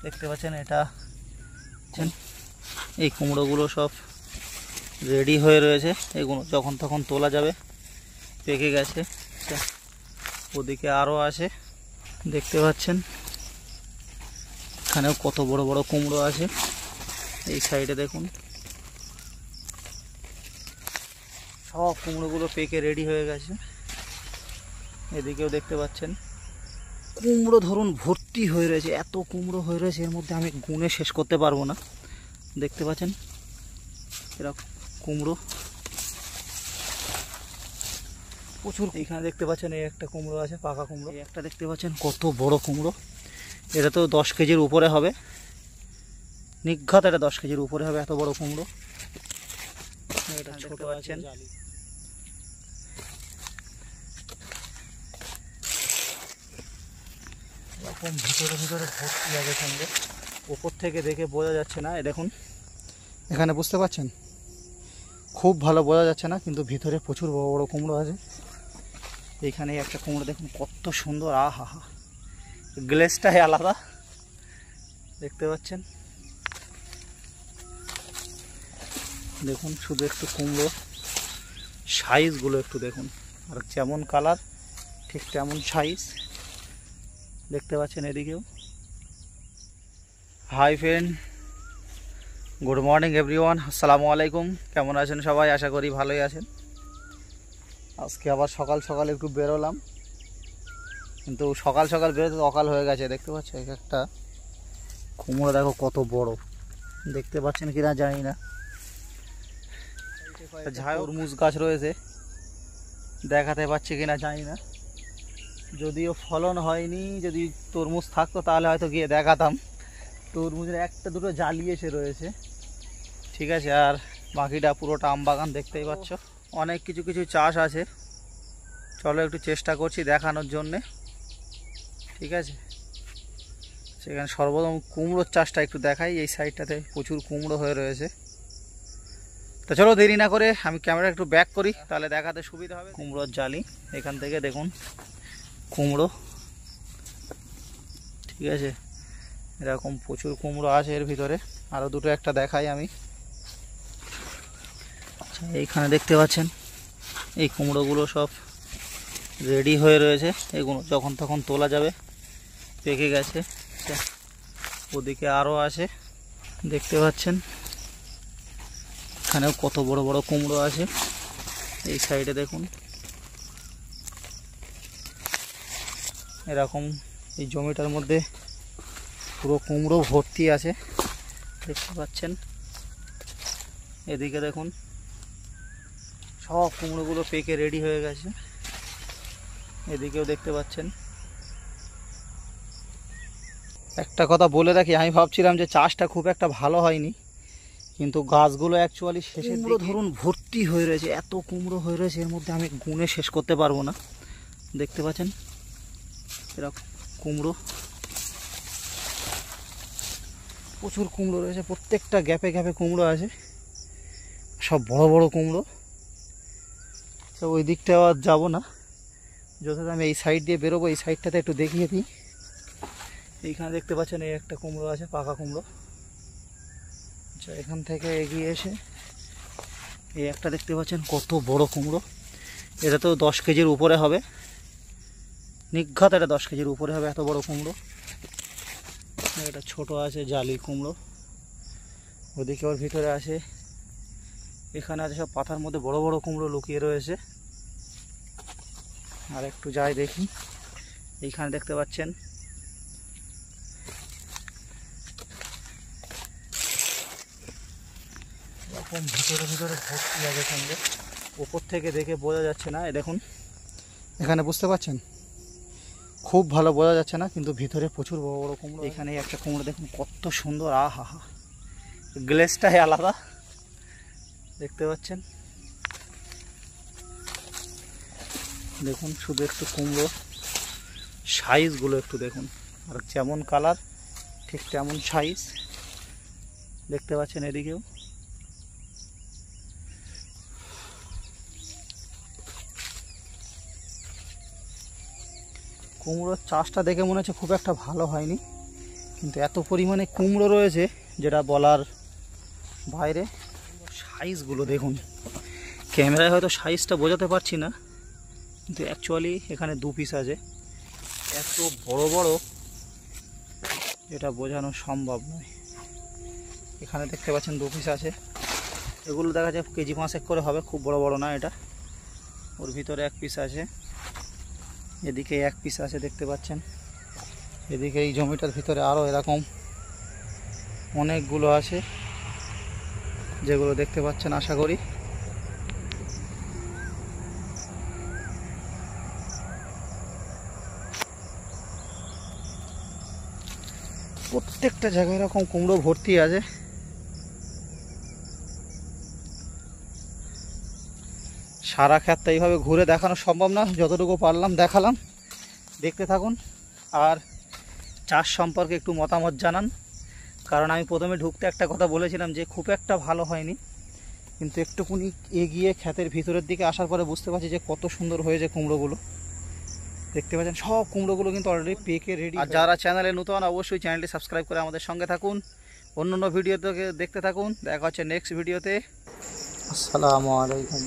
দেখতে পাচ্ছেন এটা এই কুমড়োগুলো সব রেডি হয়ে রয়েছে, এগুলো যখন তখন তোলা যাবে, পেকে গেছে। ওদিকে আরও আছে, দেখতে পাচ্ছেন এখানেও কত বড় বড় কুমড়ো আছে। এই সাইডে দেখুন সব কুমড়োগুলো পেকে রেডি হয়ে গেছে। এদিকেও দেখতে পাচ্ছেন কুমড়ো ধরুন ভর্তি হয়ে রয়েছে, এত কুমড়ো হয়ে রয়েছে, এর মধ্যে আমি গুনে শেষ করতে পারবো না। দেখতে পাচ্ছেন এরকম কুমড়ো প্রচুর। এখানে দেখতে পাচ্ছেন এই একটা কুমড়ো আছে, পাকা কুমড়ো। এই একটা দেখতে পাচ্ছেন কত বড় কুমড়ো, এটা তো 10 কেজির উপরে হবে, নিঘাত এটা 10 কেজির উপরে হবে, এত বড় কুমড়ো। এটা ছোট আছেন, এরকম ভিতরে ভিতরে ভর্তি আছে সঙ্গে, উপর থেকে দেখে বোঝা যাচ্ছে না। দেখুন এখানে বুঝতে পাচ্ছেন খুব ভালো বোঝা যাচ্ছে না, কিন্তু ভিতরে প্রচুর বড় বড় কুমড়ো আছে। এইখানে একটা কুমড়ো দেখুন কত সুন্দর, আহা হা, গ্লেসটাই আলাদা। দেখতে পাচ্ছেন দেখুন শুধু একটু কুমড়ো সাইজগুলো একটু দেখুন, আর যেমন কালার ঠিক তেমন সাইজ। দেখতে পাচ্ছেন এদিকেও। Hi friend, good morning everyone, আসসালামু আলাইকুম। কেমন আছেন সবাই? আশা করি ভালোই আছেন। আজকে আবার সকাল সকাল একটু বেরোলাম, কিন্তু সকাল সকাল বেরোতে অকাল হয়ে গেছে। দেখতে পাচ্ছেন এক একটা কুমড়ো দেখো কত বড়, দেখতে পাচ্ছেন কিনা জানি না। তরমুজ গাছ রয়েছে, দেখাতে পাচ্ছি কিনা জানি না, যদিও ফলন হয়নি। যদি তরমুজ থাকতো তাহলে হয়তো গিয়ে দেখাতাম। তরমুজের একটা দুটো জালি এসে রয়েছে, ঠিক আছে, আর বাকিটা পুরোটা আম বাগান। দেখতেই পাচ্ছ অনেক কিছু কিছু চাষ আছে, চলো একটু চেষ্টা করছি দেখানোর জন্যে, ঠিক আছে। সেখানে সর্বপ্রথম কুমড়োর চাষটা একটু দেখাই। এই সাইডটাতে প্রচুর কুমড়ো হয়ে রয়েছে, তো চলো দেরি না করে আমি ক্যামেরা একটু ব্যাক করি, তাহলে দেখাতে সুবিধা হবে। কুমড়োর জালি, এখান থেকে দেখুন কুমড়ো, ঠিক আছে, এরকম প্রচুর কুমড়ো আছে এর ভিতরে। আরও দুটো একটা দেখাই আমি। আচ্ছা, এইখানে দেখতে পাচ্ছেন এই কুমড়োগুলো সব রেডি হয়ে রয়েছে, এগুলো যখন তখন তোলা যাবে, পেকে গেছে। ওদিকে আরও আছে, দেখতে পাচ্ছেন এখানেও কত বড় বড় কুমড়ো আছে। এই সাইডে দেখুন এরকম এই জমিটার মধ্যে পুরো কুমড়ো ভর্তি আছে, দেখতে পাচ্ছেন। এদিকে দেখুন সব কুমড়োগুলো পেকে রেডি হয়ে গেছে। এদিকেও দেখতে পাচ্ছেন। একটা কথা বলে রাখি, আমি ভাবছিলাম যে চাষটা খুব একটা ভালো হয়নি, কিন্তু গাছগুলো অ্যাকচুয়ালি শেষের দিকে ধরুন ভর্তি হয়ে রয়েছে, এত কুমড়ো হয়ে রয়েছে, এর মধ্যে আমি গুনে শেষ করতে পারবো না। দেখতে পাচ্ছেন এরকম কুমড়ো, প্রচুর কুমড়ো রয়েছে, প্রত্যেকটা গ্যাপে গ্যাপে কুমড়ো আছে, সব বড় বড় কুমড়ো। তো ওই দিকটা আর যাবো না, যথাযথ আমি এই সাইড দিয়ে বেরোবো। এই সাইডটাতে একটু দেখিয়ে দিই। এইখানে দেখতে পাচ্ছেন এই একটা কুমড়ো আছে, পাকা কুমড়ো। আচ্ছা, এখান থেকে এগিয়ে এসে এই একটা দেখতে পাচ্ছেন কত বড় কুমড়ো, এটা তো 10 কেজির উপরে হবে, নিঘাত এটা 10 কেজির উপরে হবে, এত বড় কুমড়ো। এটা ছোট আছে জালি কুমড়ো, ওদিকে ওর ভিতরে আছে। এখানে আছে সব পাতার মধ্যে বড় বড় কুমড়ো লুকিয়ে রয়েছে। আর একটু যাই দেখি। এইখানে দেখতে পাচ্ছেন এরকম ভিতরে ভিতরে ভর্তি আছে সঙ্গে, উপর থেকে দেখে বোঝা যাচ্ছে না। দেখুন এখানে বুঝতে পাচ্ছেন খুব ভালো বোঝা যাচ্ছে না, কিন্তু ভিতরে প্রচুর বড় বড় কুমড়ো। এখানে একটা কুমড়ো দেখুন কত সুন্দর, আহা হা, গ্লেসটাই আলাদা। দেখতে পাচ্ছেন দেখুন শুধু একটু কুমড়ো সাইজগুলো একটু দেখুন, আর যেমন কালার ঠিক তেমন সাইজ। দেখতে পাচ্ছেন এদিকেও। কুমড়োর চাষটা দেখে মনে হচ্ছে খুব একটা ভালো হয়নি, কিন্তু এত পরিমাণে কুমড়ো রয়েছে যেটা বলার বাইরে। সাইজগুলো দেখুন, ক্যামেরায় হয়তো সাইজটা বোঝাতে পারছি না, কিন্তু অ্যাকচুয়ালি এখানে 2 পিস আছে। এত বড় বড় এটা বোঝানো সম্ভব নয়। এখানে দেখতে পাচ্ছেন 2 পিস আছে। এগুলো দেখা যায় কেজি 5 করে হবে, খুব বড় বড় না এটা। ওর ভিতরে 1 পিস আছে, এদিকে 1 পিস আছে দেখতে পাচ্ছেন। এদিকে এই জমিটার ভিতরে আরও এরকম অনেকগুলো আছে, যেগুলো দেখতে পাচ্ছেন আশা করি। প্রত্যেকটা জায়গায় এরকম কুমড়ো ভর্তি আছে। সারা ক্ষেতটা এইভাবে ঘুরে দেখানো সম্ভব না, যতটুকু পারলাম দেখালাম। দেখতে থাকুন আর চাষ সম্পর্কে একটু মতামত জানান। কারণ আমি প্রথমে ঢুকতে একটা কথা বলেছিলাম যে খুব একটা ভালো হয়নি, কিন্তু একটুকুনি এগিয়ে ক্ষেতের ভিতরের দিকে আসার পরে বুঝতে পারছি যে কত সুন্দর হয়েছে কুমড়োগুলো। দেখতে পাচ্ছেন সব কুমড়োগুলো কিন্তু অলরেডি পেকে রেডি। আর যারা চ্যানেলে নতুন অবশ্যই চ্যানেলটি সাবস্ক্রাইব করে আমাদের সঙ্গে থাকুন, অন্য ভিডিও দেখতে থাকুন। দেখা হচ্ছে নেক্সট ভিডিওতে। আসসালামু আলাইকুম।